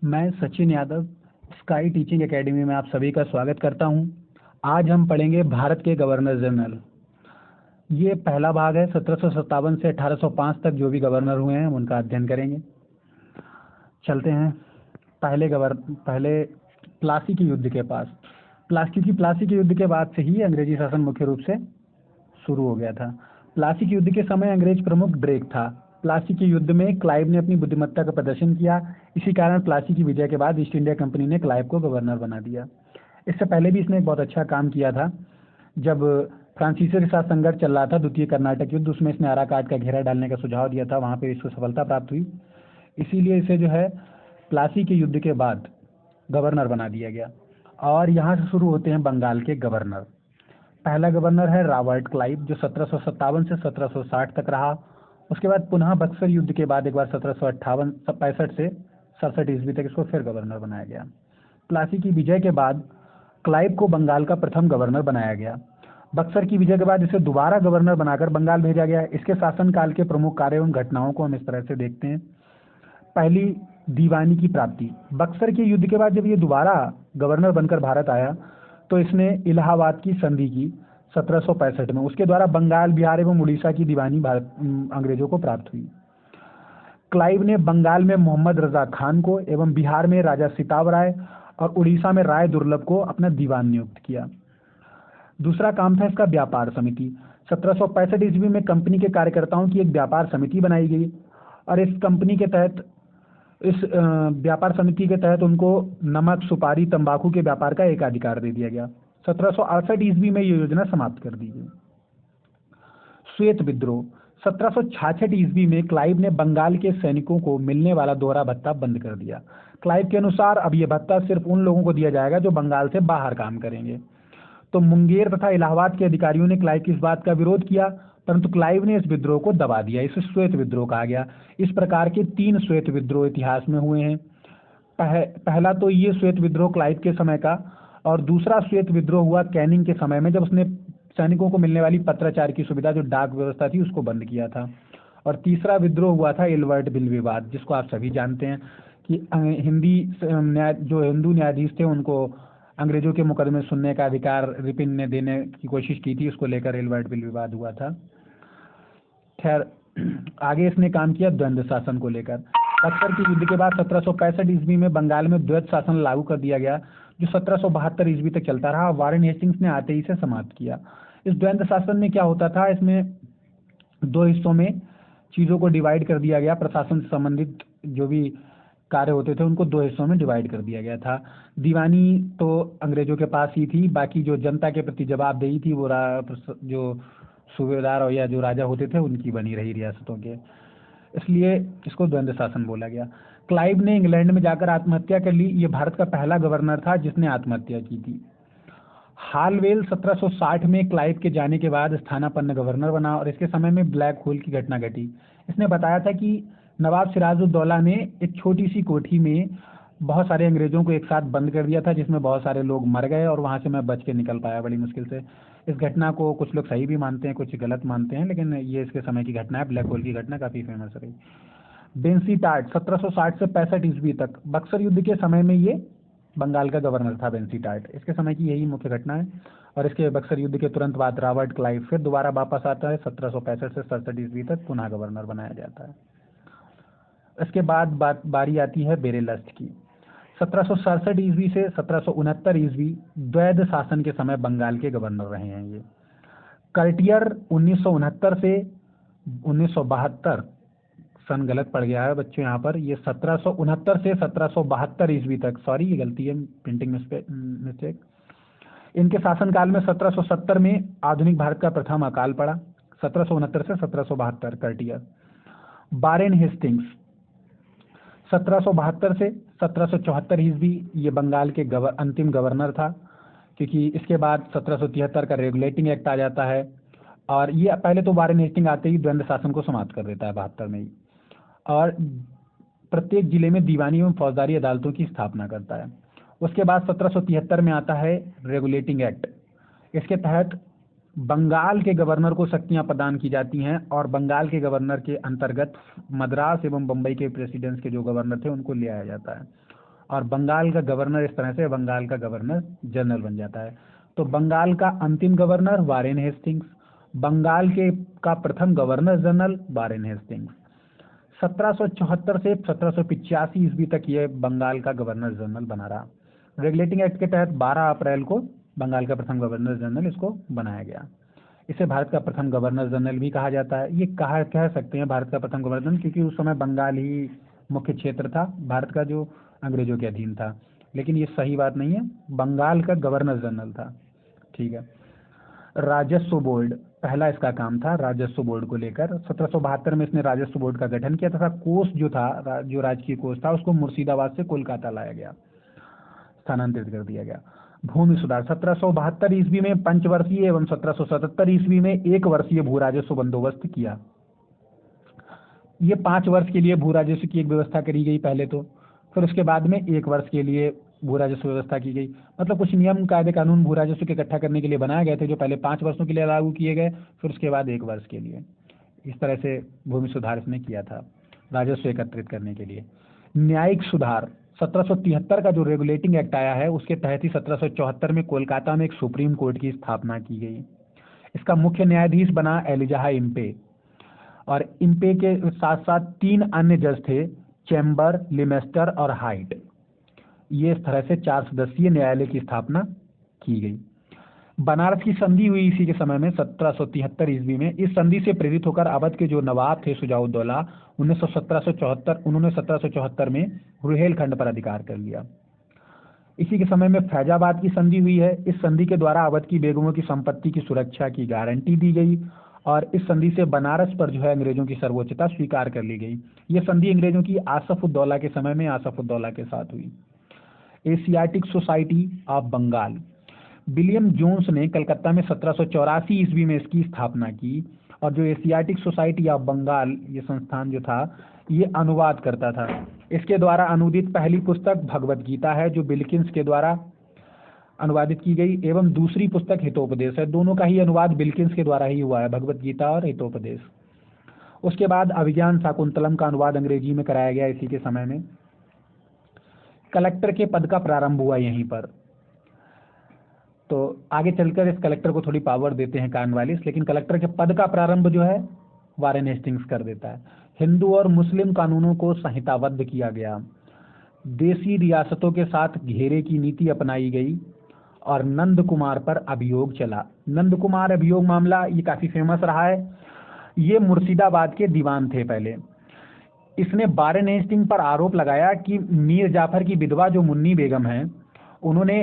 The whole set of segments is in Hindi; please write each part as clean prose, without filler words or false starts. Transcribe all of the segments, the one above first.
मैं Sachin Yadav sky teaching academy में आप सभी का स्वागत करता हूं। आज हम पढ़ेंगे भारत के गवर्नर जनरल। ये पहला भाग है। 1757 से 1805 तक जो भी गवर्नर हुए हैं हम उनका अध्ययन करेंगे। चलते हैं पहले प्लासी के युद्ध के पास। क्योंकि प्लासी के युद्ध के बाद से ही अंग्रेजी शासन मुख्य रूप से शुरू हो गया था। प्लासी के युद्ध के समय अंग्रेज प्रमुख ड्रेक था। प्लासी के युद्ध में क्लाइव ने अपनी बुद्धिमत्ता का प्रदर्शन किया। इसी कारण प्लासी की विजय के बाद ईस्ट इंडिया कंपनी ने क्लाइव को गवर्नर बना दिया। इससे पहले भी इसने एक बहुत अच्छा काम किया था। जब फ्रांसीसियों के साथ संघर्ष चल रहा था, द्वितीय कर्नाटक युद्ध, उसमें इसने आराकाट का घेरा डालने का सुझाव दिया था। वहाँ पे इसको सफलता प्राप्त हुई। इसीलिए इसे जो है प्लासी के युद्ध के बाद गवर्नर बना दिया गया। और यहाँ से शुरू होते हैं बंगाल के गवर्नर। पहला गवर्नर है रॉबर्ट क्लाइव, जो 1757 से 1760 तक रहा। उसके बाद पुनः बक्सर युद्ध के बाद एक बार 1765 से 67 ईस्वी तक इसको फिर गवर्नर बनाया गया। प्लासी की विजय के बाद क्लाइव को बंगाल का प्रथम गवर्नर बनाया गया। बक्सर की विजय के बाद इसे दोबारा गवर्नर बनाकर बंगाल भेजा गया। इसके शासनकाल के प्रमुख कार्य एवं घटनाओं को हम इस तरह से देखते हैं। पहली, दीवानी की प्राप्ति। बक्सर के युद्ध के बाद जब ये दोबारा गवर्नर बनकर भारत आया तो इसने इलाहाबाद की संधि की 1765 में। उसके द्वारा बंगाल, बिहार एवं उड़ीसा की दीवानी अंग्रेजों को प्राप्त हुई। क्लाइव ने बंगाल में मोहम्मद रजा खान को एवं बिहार में राजा सिताब राय और उड़ीसा में राय दुर्लभ को अपना दीवान नियुक्त किया। दूसरा काम था इसका व्यापार समिति। 1765 ईस्वी में कंपनी के कार्यकर्ताओं की एक व्यापार समिति बनाई गई और इस व्यापार समिति के तहत उनको नमक, सुपारी, तंबाकू के व्यापार का एकाधिकार दे दिया गया। 1768 ईस्वी में ये योजना समाप्त कर दी गई। श्वेत विद्रोह। 1766 ईस्वी में क्लाइव ने बंगाल के सैनिकों को मिलने वाला दोहरा भत्ता बंद कर दिया। क्लाइव के अनुसार अब यह भत्ता सिर्फ उन लोगों को दिया जाएगा जो बंगाल से बाहर काम करेंगे। तो मुंगेर तथा इलाहाबाद के अधिकारियों ने क्लाइव की इस बात का विरोध किया, परंतु क्लाइव ने इस विद्रोह को दबा दिया। इसे श्वेत विद्रोह कहा गया। इस प्रकार के 3 श्वेत विद्रोह इतिहास में हुए हैं। पहला तो ये श्वेत विद्रोह क्लाइव के समय का, और दूसरा श्वेत विद्रोह हुआ कैनिंग के समय में, जब उसने सैनिकों को मिलने वाली पत्राचार की सुविधा, जो डाक व्यवस्था थी, उसको बंद किया था। और तीसरा विद्रोह हुआ था एल्बर्ट बिल विवाद, जिसको आप सभी जानते हैं कि जो हिंदू न्यायाधीश थे उनको अंग्रेजों के मुकदमे सुनने का अधिकार रिपिन ने देने की कोशिश की थी। उसको लेकर एल्बर्ट बिल विवाद हुआ था। खैर, आगे इसने काम किया द्वंद्व शासन को लेकर। बक्सर के युद्ध के बाद 1765 ईस्वी में बंगाल में द्वैध शासन लागू कर दिया गया, जो 1772 ईस्वी तक चलता रहा। वारेन हेस्टिंग्स ने आते ही इसे समाप्त किया। इस द्वंद्व शासन में क्या होता था, इसमें 2 हिस्सों में चीज़ों को डिवाइड कर दिया गया। प्रशासन से संबंधित जो भी कार्य होते थे उनको 2 हिस्सों में डिवाइड कर दिया गया था। दीवानी तो अंग्रेजों के पास ही थी, बाकी जो जनता के प्रति जवाबदेही थी वो जो सूबेदार या जो राजा होते थे उनकी बनी रही रियासतों के। इसलिए इसको द्वंद्व शासन बोला गया। क्लाइव ने इंग्लैंड में जाकर आत्महत्या कर ली। ये भारत का पहला गवर्नर था जिसने आत्महत्या की थी। हालवेल 1760 में क्लाइव के जाने के बाद स्थानापन्न गवर्नर बना और इसके समय में ब्लैक होल की घटना घटी। इसने बताया था कि नवाब सिराजुद्दौला ने एक छोटी सी कोठी में बहुत सारे अंग्रेजों को एक साथ बंद कर दिया था, जिसमें बहुत सारे लोग मर गए और वहां से मैं बच के निकल पाया बड़ी मुश्किल से। इस घटना को कुछ लोग सही भी मानते हैं, कुछ गलत मानते हैं, लेकिन ये इसके समय की घटना है। ब्लैक होल की घटना काफ़ी फेमस रही। बेंसीटाट 1760 से 65 ईस्वी तक, बक्सर युद्ध के समय में ये बंगाल का गवर्नर था बेंसीटाट। इसके समय की यही मुख्य घटना है। और इसके बक्सर युद्ध के तुरंत बाद रॉबर्ट क्लाइव फिर दोबारा वापस आता है। 1765 से 67 ईस्वी तक पुनः गवर्नर बनाया जाता है। इसके बाद बारी आती है बेरेलस्ट की। 1767 ईस्वी से 1769 ईस्वी द्वैध शासन के समय बंगाल के गवर्नर रहे हैं ये। कर्टियर 1969 से 1972, सन गलत पड़ गया है बच्चों यहाँ पर, ये 1769 से 1772 ईस्वी तक, सॉरी ये गलती है, प्रिंटिंग मिस्टेक। इनके शासनकाल में 1770 में आधुनिक भारत का प्रथम अकाल पड़ा। 1769 से 1772 कर्टियर। वारेन हेस्टिंग्स 1772 से 1774 ईस्वी, ये बंगाल के अंतिम गवर्नर था, क्योंकि इसके बाद 1773 का रेगुलेटिंग एक्ट आ जाता है। और ये पहले तो वारेन हेस्टिंग आते ही द्वंद्व शासन को समाप्त कर देता है 72 में ही, और प्रत्येक जिले में दीवानी एवं फौजदारी अदालतों की स्थापना करता है। उसके बाद 1773 में आता है रेगुलेटिंग एक्ट। इसके तहत बंगाल के गवर्नर को शक्तियां प्रदान की जाती हैं और बंगाल के गवर्नर के अंतर्गत मद्रास एवं बम्बई के प्रेसिडेंट्स के जो गवर्नर थे उनको ले आया जाता है। और बंगाल का गवर्नर इस तरह से बंगाल का गवर्नर जनरल बन जाता है। तो बंगाल का अंतिम गवर्नर वारेन हेस्टिंग्स, बंगाल के का प्रथम गवर्नर जनरल वारेन हेस्टिंग्स। 1774 से 1785 ईस्वी तक ये बंगाल का गवर्नर जनरल बना रहा। रेगुलेटिंग एक्ट के तहत 12 अप्रैल को बंगाल का प्रथम गवर्नर जनरल इसको बनाया गया। इसे भारत का प्रथम गवर्नर जनरल भी कहा जाता है। ये कह सकते हैं भारत का प्रथम गवर्नर जनरल, क्योंकि उस समय बंगाल ही मुख्य क्षेत्र था भारत का जो अंग्रेजों के अधीन था, लेकिन ये सही बात नहीं है, बंगाल का गवर्नर जनरल था। ठीक है। राजस्व बोर्ड पहला इसका काम था, राजस्व बोर्ड को लेकर 1772 में इसने राजस्व बोर्ड का गठन किया तथा कोष जो था, जो राजकीय कोष था, उसको मुर्शिदाबाद से कोलकाता लाया गया, स्थानांतरित कर दिया गया। भूमि सुधार 1772 ईस्वी में पंचवर्षीय एवं 1777 ईस्वी में 1 वर्षीय भू राजस्व बंदोबस्त किया। ये 5 वर्ष के लिए भू राजस्व की एक व्यवस्था करी गई पहले तो, फिर उसके बाद में 1 वर्ष के लिए भू राजस्व व्यवस्था की गई। मतलब कुछ नियम कायदे कानून भू राजस्व के इकट्ठा करने के लिए बनाए गए थे, जो पहले 5 वर्षों के लिए लागू किए गए, फिर उसके बाद 1 वर्ष के लिए। इस तरह से भूमि सुधार इसने किया था राजस्व एकत्रित करने के लिए। न्यायिक सुधार 1773 का जो रेगुलेटिंग एक्ट आया है, उसके तहत ही 1774 में कोलकाता में एक सुप्रीम कोर्ट की स्थापना की गई। इसका मुख्य न्यायाधीश बना एलिजाह इम्पे, और इम्पे के साथ साथ 3 अन्य जज थे, चैम्बर, लिमेस्टर और हाइट। ये इस तरह से 4 सदस्यीय न्यायालय की स्थापना की गई। बनारस की संधि हुई इसी के समय में 1773 ईस्वी में। इस संधि से प्रेरित होकर अवध के जो नवाब थे शुजाउद्दौला, उन्होंने 1774 में रुहेलखंड पर अधिकार कर लिया। इसी के समय में फैजाबाद की संधि हुई है। इस संधि के द्वारा अवध की बेगमों की संपत्ति की सुरक्षा की गारंटी दी गई, और इस संधि से बनारस पर जो है अंग्रेजों की सर्वोच्चता स्वीकार कर ली गई। यह संधि अंग्रेजों की आसफउद्दौला के समय में आसफउद्दौला के साथ हुई। Asiatic society of Bengal, William Jones ने कलकत्ता में 1784 ईस्वी में इसकी स्थापना की, और जो एशियाटिक सोसाइटी ऑफ बंगाल ये संस्थान जो था, ये अनुवाद करता था। इसके द्वारा अनुदित पहली पुस्तक भगवत गीता है, जो बिल्किंस के द्वारा अनुवादित की गई, एवं दूसरी पुस्तक हितोपदेश है। दोनों का ही अनुवाद बिल्किंस के द्वारा ही हुआ है, भगवत गीता और हितोपदेश। उसके बाद अभिज्ञान शाकुंतलम का अनुवाद अंग्रेजी में कराया गया इसी के समय में। कलेक्टर के पद का प्रारंभ हुआ यहीं पर। तो आगे चलकर इस कलेक्टर को थोड़ी पावर देते हैं कॉर्नवालिस, लेकिन कलेक्टर के पद का प्रारंभ जो है वारेन हेस्टिंग्स कर देता है। हिंदू और मुस्लिम कानूनों को संहिताबद्ध किया गया। देसी रियासतों के साथ घेरे की नीति अपनाई गई, और नंद कुमार पर अभियोग चला। नंद कुमार अभियोग मामला ये काफी फेमस रहा है। ये मुर्शिदाबाद के दीवान थे पहले। इसने वारेन हेस्टिंग पर आरोप लगाया कि मीर जाफर की विधवा जो मुन्नी बेगम है, उन्होंने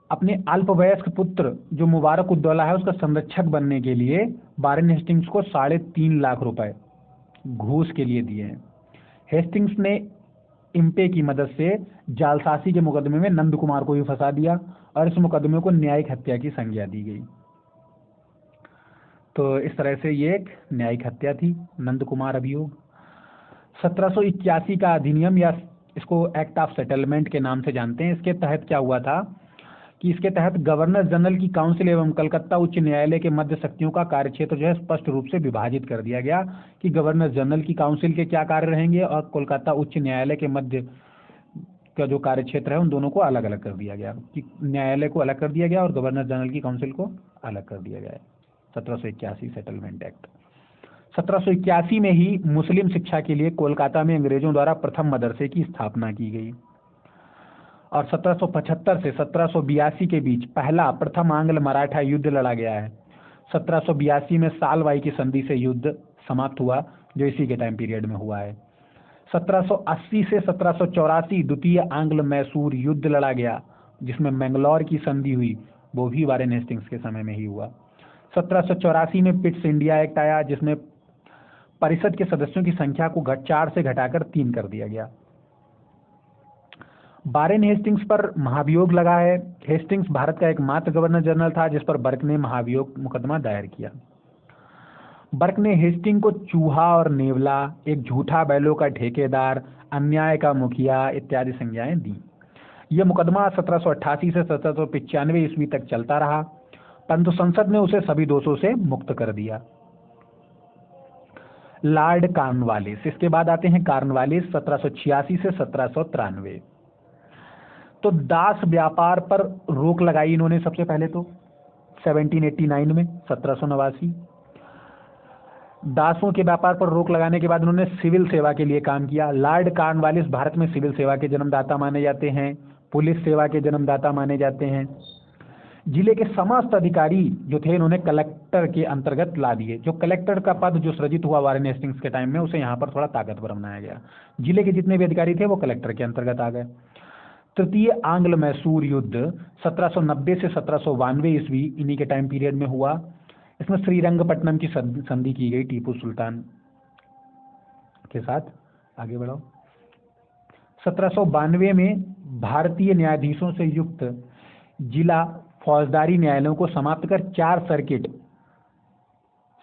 अपने अल्पवयस्क पुत्र जो मुबारक उद्दौला है उसका संरक्षक बनने के लिए वारेन हेस्टिंग्स को 3.5 लाख रुपए घूस के लिए दिए हैं। हेस्टिंग्स ने इम्पे की मदद से जालसाजी के मुकदमे में नंद कुमार को भी फंसा दिया, और इस मुकदमे को न्यायिक हत्या की संज्ञा दी गई। तो इस तरह से ये एक न्यायिक हत्या थी, नंद कुमार अभियोग। 1781 का अधिनियम, या इसको एक्ट ऑफ सेटलमेंट के नाम से जानते हैं, इसके तहत क्या हुआ था कि इसके तहत गवर्नर जनरल की काउंसिल एवं कलकत्ता उच्च न्यायालय के मध्य शक्तियों का कार्यक्षेत्र जो है स्पष्ट रूप से विभाजित कर दिया गया कि गवर्नर जनरल की काउंसिल के क्या कार्य रहेंगे, और कोलकाता उच्च न्यायालय के मध्य का जो कार्यक्षेत्र है उन दोनों को अलग अलग कर दिया गया, कि न्यायालय को अलग कर दिया गया और गवर्नर जनरल की काउंसिल को अलग कर दिया गया। 1781 सेटलमेंट एक्ट। 1781 में ही मुस्लिम शिक्षा के लिए कोलकाता में अंग्रेजों द्वारा प्रथम मदरसे की स्थापना की गई, और 1775 से 1782 के बीच प्रथम आंग्ल मराठा युद्ध लड़ा गया है। 1782 में सालवाई की संधि से युद्ध समाप्त हुआ, जो इसी के टाइम पीरियड में हुआ है। 1780 से 1784 द्वितीय आंग्ल मैसूर युद्ध लड़ा गया, जिसमें मैंगलोर की संधि हुई, वो भी वारेन हेस्टिंग्स के समय में ही हुआ। 1784 में पिट्स इंडिया एक्ट आया, जिसमें परिषद के सदस्यों की संख्या को 4 से घटाकर 3 कर दिया गया। वारेन हेस्टिंग्स पर महाभियोग लगा है। हेस्टिंग्स भारत का एकमात्र गवर्नर जनरल था जिस पर बर्क ने महाभियोग मुकदमा दायर किया। बर्क ने हेस्टिंग को चूहा और नेवला, एक झूठा बैलों का ठेकेदार, अन्याय का मुखिया इत्यादि संज्ञाएं दी। यह मुकदमा 1788 से 1795 ईस्वी तक चलता रहा, परंतु संसद ने उसे सभी दोषों से मुक्त कर दिया। Lord Cornwallis. इसके बाद आते हैं कॉर्नवालिस 1786 से 1793। तो दास व्यापार पर रोक लगाई इन्होंने सबसे पहले तो 1789 में 1789। दासों के व्यापार पर रोक लगाने के बाद उन्होंने सिविल सेवा के लिए काम किया। लॉर्ड कॉर्नवालिस भारत में सिविल सेवा के जन्मदाता माने जाते हैं, पुलिस सेवा के जन्मदाता माने जाते हैं। जिले के समस्त अधिकारी जो थे इन्होंने कलेक्टर के अंतर्गत ला दिए। जो कलेक्टर का पद जो सृजित हुआ वारेन हेस्टिंग्स के टाइम में, उसे यहाँ पर थोड़ा ताकतवर बनाया गया। जिले के जितने भी अधिकारी थे वो कलेक्टर के अंतर्गत आ गए। तृतीय आंग्ल मैसूर युद्ध 1790 से 1792 ईस्वी इन्हीं के टाइम पीरियड में हुआ। इसमें श्रीरंगपट्टनम की संधि की गई टीपू सुल्तान के साथ। आगे बढ़ो। 1792 में भारतीय न्यायाधीशों से युक्त जिला फौजदारी न्यायालयों को समाप्त कर 4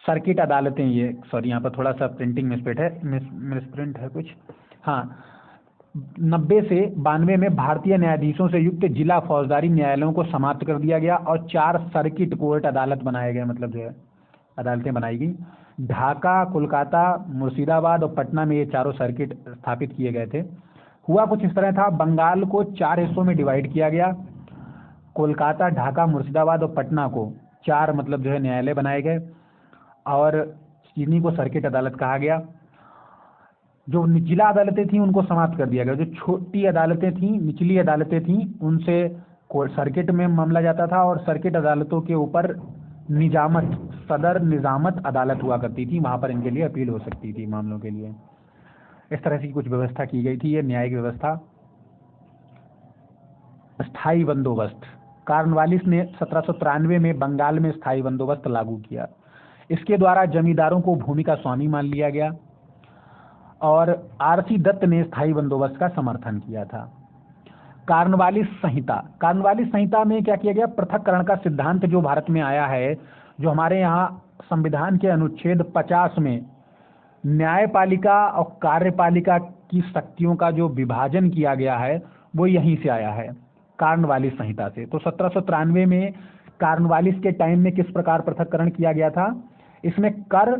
सर्किट अदालतें, ये सॉरी यहाँ पर थोड़ा सा प्रिंटिंग मिसप्रिंट है कुछ, हाँ, 90 से 92 में भारतीय न्यायाधीशों से युक्त जिला फौजदारी न्यायालयों को समाप्त कर दिया गया और 4 सर्किट कोर्ट अदालत बनाए गए, मतलब जो है अदालतें बनाई गई। ढाका, कोलकाता, मुर्शिदाबाद और पटना में ये चारों सर्किट स्थापित किए गए थे। हुआ कुछ इस तरह था, बंगाल को 4 हिस्सों में डिवाइड किया गया। कोलकाता, ढाका, मुर्शिदाबाद और पटना को 4 मतलब जो है न्यायालय बनाए गए और इन्हीं को सर्किट अदालत कहा गया। जो जिला अदालतें थीं उनको समाप्त कर दिया गया। जो छोटी अदालतें थीं, निचली अदालतें थीं, उनसे सर्किट में मामला जाता था और सर्किट अदालतों के ऊपर निजामत, सदर निजामत अदालत हुआ करती थी, वहाँ पर इनके लिए अपील हो सकती थी मामलों के लिए। इस तरह से कुछ व्यवस्था की गई थी, ये न्यायिक व्यवस्था। स्थायी बंदोबस्त, कॉर्नवालिस ने 1793 में बंगाल में स्थायी बंदोबस्त लागू किया। इसके द्वारा जमींदारों को भूमि का स्वामी मान लिया गया और आरसी दत्त ने स्थायी बंदोबस्त का समर्थन किया था। कॉर्नवालिस संहिता, कॉर्नवालिस संहिता में क्या किया गया, पृथक्करण का सिद्धांत जो भारत में आया है, जो हमारे यहाँ संविधान के अनुच्छेद 50 में न्यायपालिका और कार्यपालिका की शक्तियों का जो विभाजन किया गया है वो यहीं से आया है, कॉर्नवालिस संहिता से। तो 1793 में कॉर्नवालिस के टाइम में किस प्रकार पृथक्करण किया गया था, इसमें कर,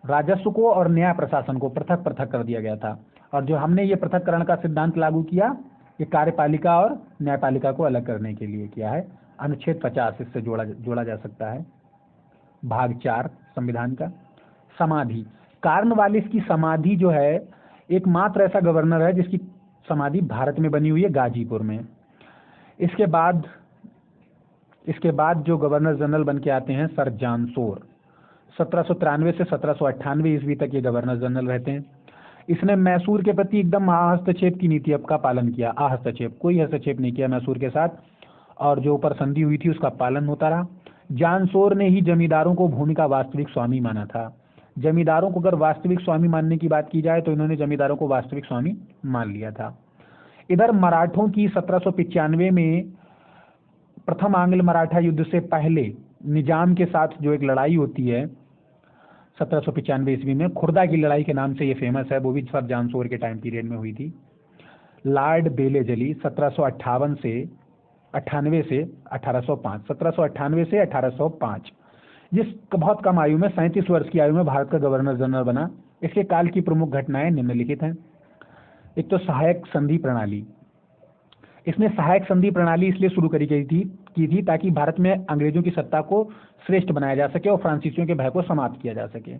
राजस्व को और न्याय प्रशासन को पृथक पृथक कर दिया गया था। और जो हमने ये पृथक्करण का सिद्धांत लागू किया, ये कार्यपालिका और न्यायपालिका को अलग करने के लिए किया है। अनुच्छेद 50 इससे जोड़ा जा सकता है, भाग 4 संविधान का। समाधि, कॉर्नवालिस की समाधि जो है, एकमात्र ऐसा गवर्नर है जिसकी समाधि भारत में बनी हुई है, गाजीपुर में। इसके बाद जो गवर्नर जनरल बन के आते हैं सर जॉन शोर, 1793 से 1798 ईस्वी तक ये गवर्नर जनरल रहते हैं। इसने मैसूर के प्रति एकदम हस्तक्षेप की नीति का पालन किया। हस्तक्षेप, कोई हस्तक्षेप नहीं किया मैसूर के साथ, और जो ऊपर संधि हुई थी उसका पालन होता रहा। जॉन शोर ने ही जमींदारों को भूमि का वास्तविक स्वामी माना था। जमींदारों को अगर वास्तविक स्वामी मानने की बात की जाए तो इन्होंने जमींदारों को वास्तविक स्वामी मान लिया था। इधर मराठों की 1795 में प्रथम आंग्ल मराठा युद्ध से पहले निजाम के साथ जो एक लड़ाई होती है 1795 ईस्वी में, खुर्दा की लड़ाई के नाम से ये फेमस है, वो भी सर जॉन शोर के टाइम पीरियड में हुई थी। लॉर्ड बेलेजली 1798 से 1805, 1798 से 1805, जिस बहुत कम आयु में 37 वर्ष की आयु में भारत का गवर्नर जनरल बना। इसके काल की प्रमुख घटनाएं निम्नलिखित हैं। एक तो सहायक संधि प्रणाली। इसने सहायक संधि प्रणाली इसलिए शुरू की थी ताकि भारत में अंग्रेजों की सत्ता को श्रेष्ठ बनाया जा सके और फ्रांसीसियों के भय को समाप्त किया जा सके।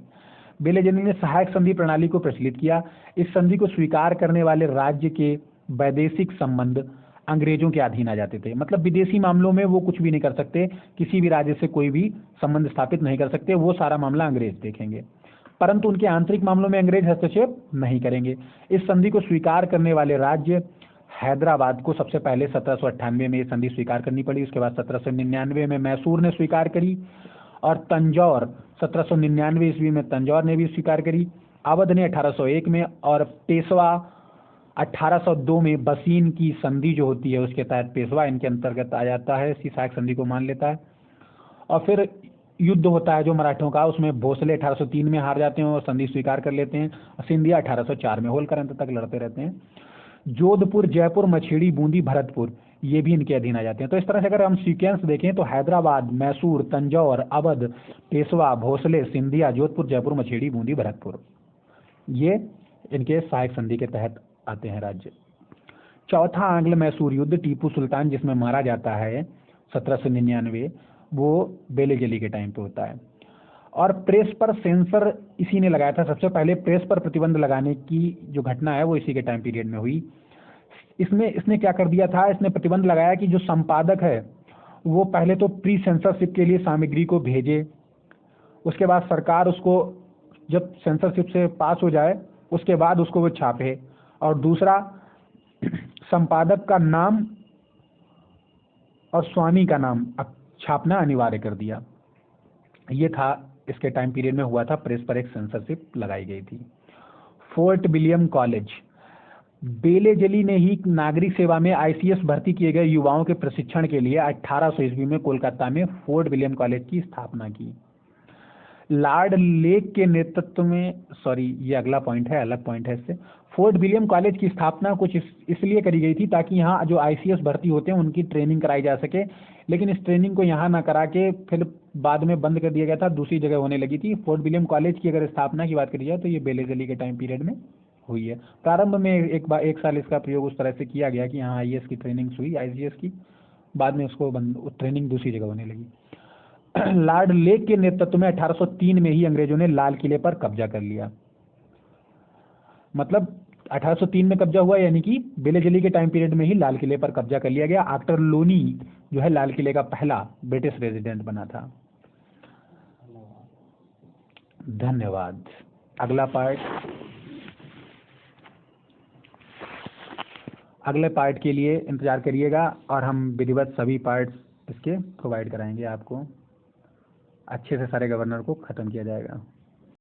बेलेजली ने सहायक संधि प्रणाली को प्रचलित किया। इस संधि को स्वीकार करने वाले राज्य के वैदेशिक संबंध अंग्रेजों के अधीन आ जाते थे। मतलब विदेशी मामलों में वो कुछ भी नहीं कर सकते, किसी भी राज्य से कोई भी संबंध स्थापित नहीं कर सकते, वो सारा मामला अंग्रेज देखेंगे, परंतु उनके आंतरिक मामलों में अंग्रेज हस्तक्षेप नहीं करेंगे। इस संधि को स्वीकार करने वाले राज्य हैदराबाद को सबसे पहले 1798 में ये संधि स्वीकार करनी पड़ी। उसके बाद 1799 में मैसूर ने स्वीकार करी और तंजौर 1799 ईस्वी में तंजौर ने भी स्वीकार करी। अवध ने 1801 में और पेशवा 1802 में बसीन की संधि जो होती है उसके तहत पेशवा इनके अंतर्गत आ जाता है, इसी सहायक संधि को मान लेता है। और फिर युद्ध होता है जो मराठों का, उसमें भोसले 1803 में हार जाते हैं और संधि स्वीकार कर लेते हैं, और सिंधिया 1804 में होलकर अंत तक लड़ते रहते हैं। जोधपुर, जयपुर, मछली, बूंदी, भरतपुर ये भी इनके अधीन आ जाते हैं। तो इस तरह से अगर हम सीक्वेंस देखें तो हैदराबाद, मैसूर, तंजौर, अवध, पेशवा, भोसले, सिंधिया, जोधपुर, जयपुर, मछली, बूंदी, भरतपुर। ये इनके सहायक संधि के तहत आते हैं राज्य। चौथा आंग्ल मैसूर युद्ध, टीपू सुल्तान जिसमें मारा जाता है 1799, वो बेलेजली के टाइम पे होता है। और प्रेस पर सेंसर इसी ने लगाया था। सबसे पहले प्रेस पर प्रतिबंध लगाने की जो घटना है वो इसी के टाइम पीरियड में हुई। इसने क्या कर दिया था, इसने प्रतिबंध लगाया कि जो संपादक है वो पहले तो प्री सेंसरशिप के लिए सामग्री को भेजे, उसके बाद सरकार उसको जब सेंसरशिप से पास हो जाए उसके बाद उसको वो छापे। और दूसरा, संपादक का नाम और स्वामी का नाम छापना अनिवार्य कर दिया। ये था इसके टाइम पीरियड में हुआ था, प्रेस पर एक सेंसरशिप लगाई गई थी। फोर्ट विलियम कॉलेज, बेलेजली ने ही नागरिक सेवा में आईसीएस भर्ती किए गए युवाओं के प्रशिक्षण के लिए 1800 ईस्वी में कोलकाता में फोर्ट विलियम कॉलेज की स्थापना की। लॉर्ड लेक के नेतृत्व में, सॉरी ये अगला पॉइंट है, अलग पॉइंट है इससे। फोर्ट विलियम कॉलेज की स्थापना कुछ इसलिए करी गई थी ताकि यहाँ जो आईसीएस भर्ती होते हैं उनकी ट्रेनिंग कराई जा सके, लेकिन इस ट्रेनिंग को यहाँ ना करा के फिर बाद में बंद कर दिया गया था, दूसरी जगह होने लगी थी। फोर्ट विलियम कॉलेज की अगर स्थापना की बात करी जाए तो ये बेलेजली के टाइम पीरियड में हुई है। प्रारंभ में एक साल इसका प्रयोग उस तरह से किया गया कि यहाँ आईएएस की ट्रेनिंग हुई, आईसीएस की, बाद में उसको ट्रेनिंग दूसरी जगह होने लगी। लॉर्ड लेक के नेतृत्व में 1803 में ही अंग्रेजों ने लाल किले पर कब्जा कर लिया। मतलब 1803 में कब्जा हुआ, यानी कि बेलेजली के टाइम पीरियड में ही लाल किले पर कब्जा कर लिया गया। आर्टर लोनी जो है लाल किले का पहला ब्रिटिश रेजिडेंट बना था। धन्यवाद। अगले पार्ट के लिए इंतजार करिएगा और हम विधिवत सभी पार्ट्स इसके प्रोवाइड कराएंगे आपको। अच्छे से सारे गवर्नर को ख़त्म किया जाएगा।